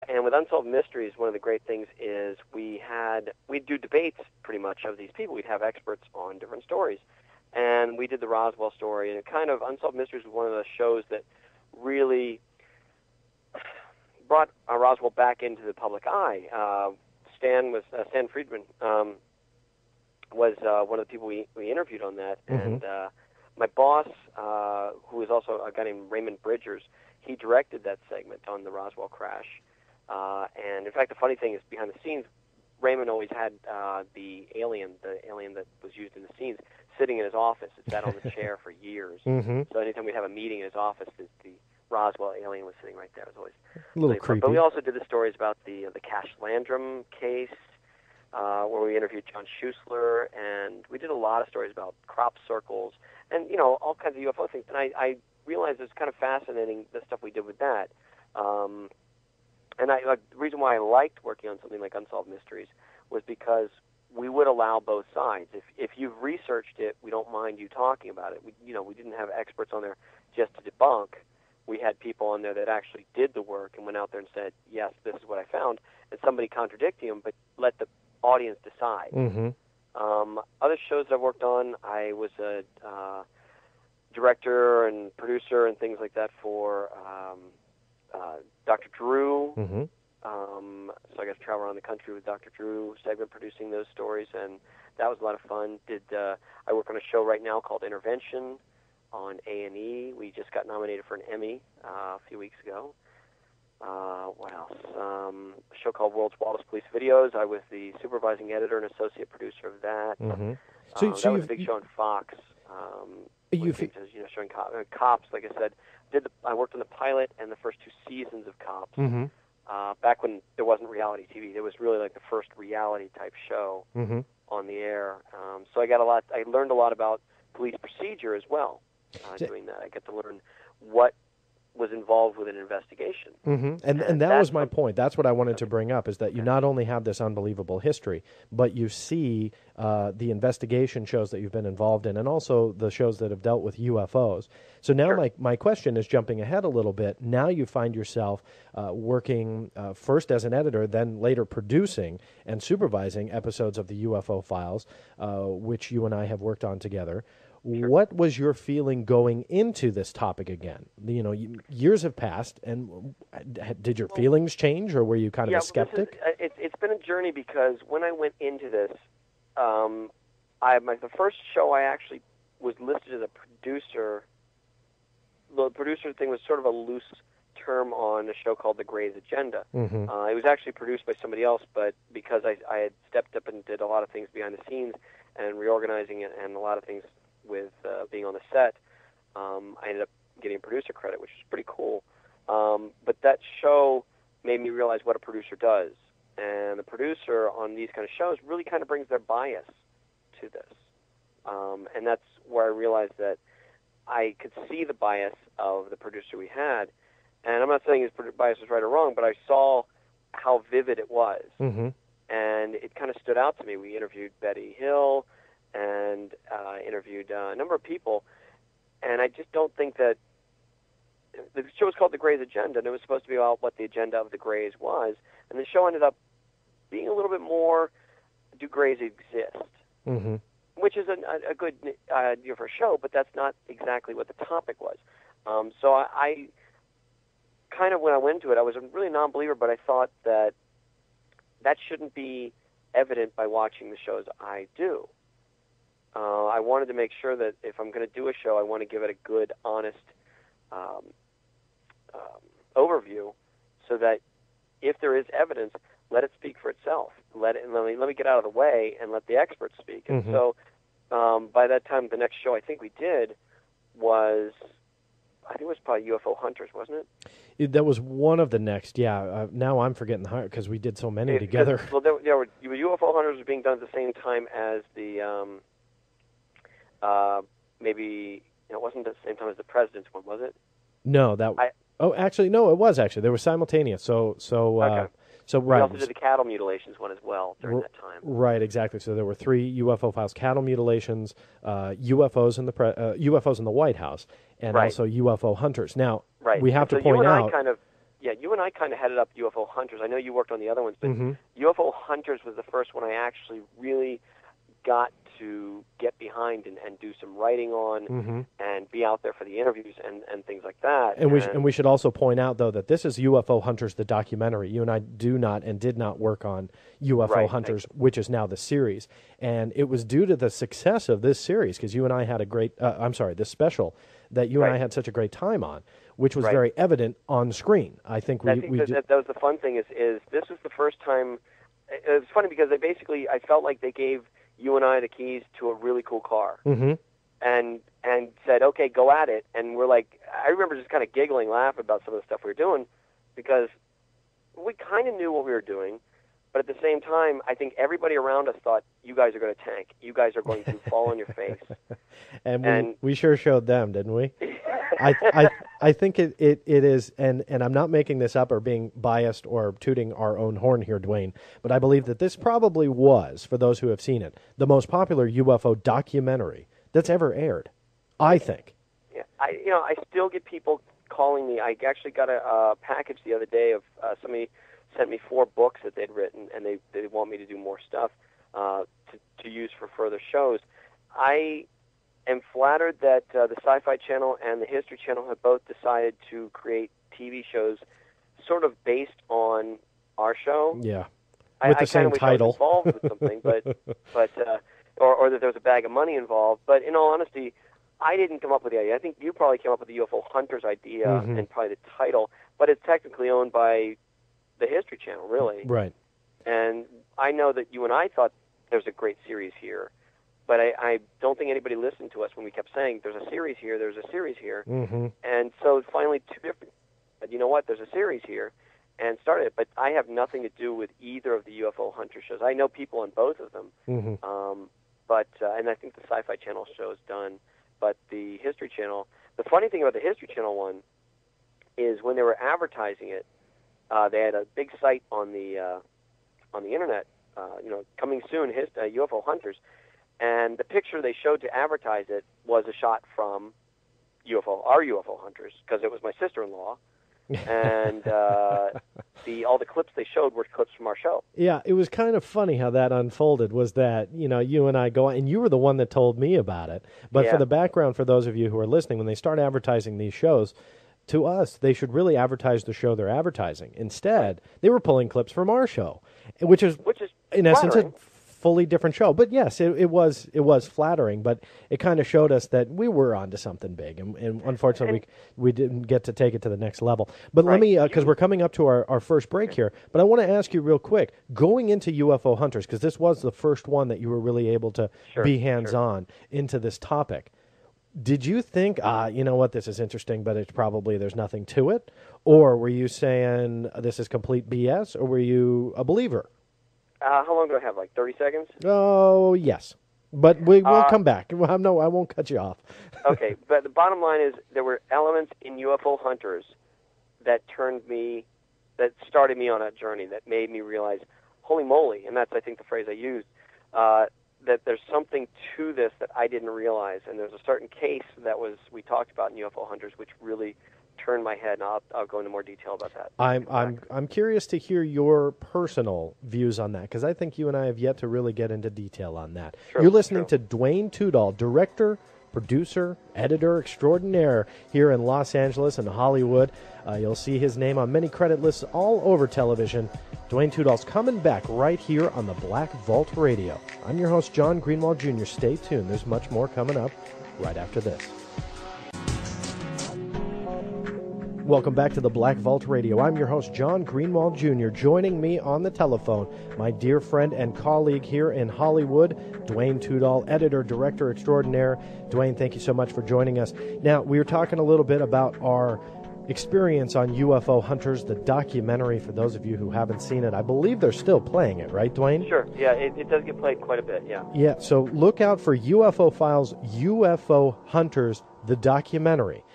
And with Unsolved Mysteries, one of the great things is we'd do debates pretty much of these people. We'd have experts on different stories. And we did the Roswell story, and Unsolved Mysteries was one of the shows that really brought Roswell back into the public eye. Stan Friedman was one of the people we interviewed on that, and my boss, who was also a guy named Raymond Bridgers, he directed that segment on the Roswell crash. And in fact, the funny thing is, behind the scenes, Raymond always had the alien that was used in the scenes, sitting in his office. It sat on the chair for years. So anytime we'd have a meeting in his office, the Roswell alien was sitting right there. It was always a little creepy. But we also did the stories about the Cash Landrum case, where we interviewed John Schuessler, and we did a lot of stories about crop circles and all kinds of UFO things. And I realized it's kind of fascinating, the stuff we did with that. And the reason why I liked working on something like Unsolved Mysteries was because we would allow both sides. If you've researched it, we don't mind you talking about it. We didn't have experts on there just to debunk. We had people on there that actually did the work and went out there and said, yes, this is what I found, and somebody contradicting them, but let the audience decide. Other shows I've worked on, I was a director and producer and things like that for Dr. Drew. So I got to travel around the country with Dr. Drew, segment producing those stories, and that was a lot of fun. I work on a show right now called Intervention on A&E. We just got nominated for an Emmy a few weeks ago. What else? A show called World's Wildest Police Videos. I was the supervising editor and associate producer of that. So that was a big show on Fox. Showing Cops, like I said. I worked on the pilot and the first 2 seasons of Cops. Back when there wasn't reality TV, it was really like the first reality type show on the air. So I learned a lot about police procedure as well. Doing that, I get to learn what was involved with an investigation. And that was my point. That's what I wanted to bring up, is that you not only have this unbelievable history, but you see the investigation shows that you've been involved in, and also the shows that have dealt with UFOs. So now my question is jumping ahead a little bit. Now you find yourself working first as an editor, then later producing and supervising episodes of the UFO Files, which you and I have worked on together. What was your feeling going into this topic again? Years have passed, and did your feelings change, or were you kind of a skeptic? It's been a journey, because when I went into this, the first show I actually was listed as a producer. The producer thing was sort of a loose term on a show called The Gray's Agenda. It was actually produced by somebody else, but because I had stepped up and did a lot of things behind the scenes and reorganizing it and a lot of things with being on the set, I ended up getting producer credit, which is pretty cool. But that show made me realize what a producer does. And the producer on these kind of shows really kind of brings their bias to this. And that's where I realized that I could see the bias of the producer we had. And I'm not saying his bias was right or wrong, but I saw how vivid it was. And it kind of stood out to me. We interviewed Betty Hill and interviewed a number of people, and I just don't think that the show was called The Gray's Agenda, and it was supposed to be about what the agenda of the Grays was, and the show ended up being a little bit more, do Grays exist? Which is a good idea for a show, but that's not exactly what the topic was. So I kind of, when I went into it, I was a really non-believer, but I thought that shouldn't be evident by watching the shows I do. I wanted to make sure that if I'm going to do a show, I want to give it a good, honest overview, so that if there is evidence, let it speak for itself. Let me get out of the way and let the experts speak. And so by that time, the next show I think we did was, it was probably UFO Hunters, wasn't it? That was one of the next, now I'm forgetting the because we did so many together. Well, there were UFO Hunters being done at the same time as the, maybe, it wasn't at the same time as the President's one, was it? No, actually, no, it was actually. They were simultaneous. So right. We also did the cattle mutilations one as well during that time. Right, exactly. So there were 3 UFO Files: cattle mutilations, UFOs in the White House, and also UFO Hunters. Now, we have to point out. Yeah, you and I kind of headed up UFO Hunters. I know you worked on the other ones, but UFO Hunters was the first one I actually really got to get behind and do some writing on and be out there for the interviews and things like that. And we should also point out, though, that this is UFO Hunters, the documentary. You and I do not and did not work on UFO Hunters, which is now the series. And it was due to the success of this series, because you and I had a great, this special that you and I had such a great time on, which was very evident on screen. I think that was the fun thing is this was the first time. It was funny because I felt like they gave you and I the keys to a really cool car, and said, okay, go at it. And we're like, I remember just kind of giggling, laughing about some of the stuff we were doing, because we kind of knew what we were doing, but at the same time, I think everybody around us thought, you guys are going to tank. You guys are going to fall on your face. and we sure showed them, didn't we? I think it is, and I'm not making this up or being biased or tooting our own horn here, Duane, but I believe that this probably was, for those who have seen it, the most popular UFO documentary that's ever aired, I think. Yeah, I still get people calling me. I actually got a package the other day of somebody sent me 4 books that they'd written, and they want me to do more stuff to use for further shows. I am flattered that the Sci-Fi Channel and the History Channel have both decided to create TV shows sort of based on our show. Yeah, with the same title. I was involved with something, or that there was a bag of money involved. But in all honesty, I didn't come up with the idea. I think you probably came up with the UFO Hunters idea and probably the title, but it's technically owned by the History Channel, really. Right. And I know that you and I thought there's a great series here, but I don't think anybody listened to us when we kept saying, there's a series here, there's a series here. And so finally 2 different, but you know what, there's a series here, and started it. But I have nothing to do with either of the UFO Hunter shows. I know people on both of them, and I think the Sci-Fi Channel show is done. But the History Channel, the funny thing about the History Channel one is when they were advertising it, they had a big site on the internet, coming soon, UFO Hunters, and the picture they showed to advertise it was a shot from our UFO Hunters, because it was my sister-in-law, and all the clips they showed were clips from our show. Yeah, it was kind of funny how that unfolded. Was that you and I go, and you were the one that told me about it. But for the background, for those of you who are listening, when they start advertising these shows, to us, they should really advertise the show they're advertising. Instead, they were pulling clips from our show, which is in essence a fully different show. But yes, it was flattering, but it kind of showed us that we were onto something big, and unfortunately we didn't get to take it to the next level. But let me, because we're coming up to our first break here, but I want to ask you real quick, going into UFO Hunters, because this was the first one that you were really able to be hands-on into this topic. Did you think, you know what, this is interesting, but there's nothing to it? Or were you saying this is complete BS, or were you a believer? How long do I have, like 30 seconds? Oh, yes. But we'll come back. No, I won't cut you off. Okay, but the bottom line is there were elements in UFO Hunters that started me on a journey, that made me realize, holy moly, and that's, I think, the phrase I used, that there's something to this that I didn't realize. And there's a certain case that we talked about in UFO Hunters, which really turned my head, and I'll go into more detail about that. I'm curious to hear your personal views on that, because I think you and I have yet to really get into detail on that. You're listening to Duane Tudahl, director, producer, editor extraordinaire here in Los Angeles and Hollywood. You'll see his name on many credit lists all over television. Duane Tudahl's coming back right here on the Black Vault Radio. I'm your host, John Greenwald Jr. Stay tuned. There's much more coming up right after this. Welcome back to the Black Vault Radio. I'm your host, John Greenwald Jr. Joining me on the telephone, my dear friend and colleague here in Hollywood, Duane Tudahl, editor, director extraordinaire. Duane, thank you so much for joining us. Now, we were talking a little bit about our experience on UFO Hunters, the documentary. For those of you who haven't seen it, I believe they're still playing it, right, Duane? Sure. Yeah, it does get played quite a bit, yeah. Yeah, so look out for UFO Files, UFO Hunters, the documentary.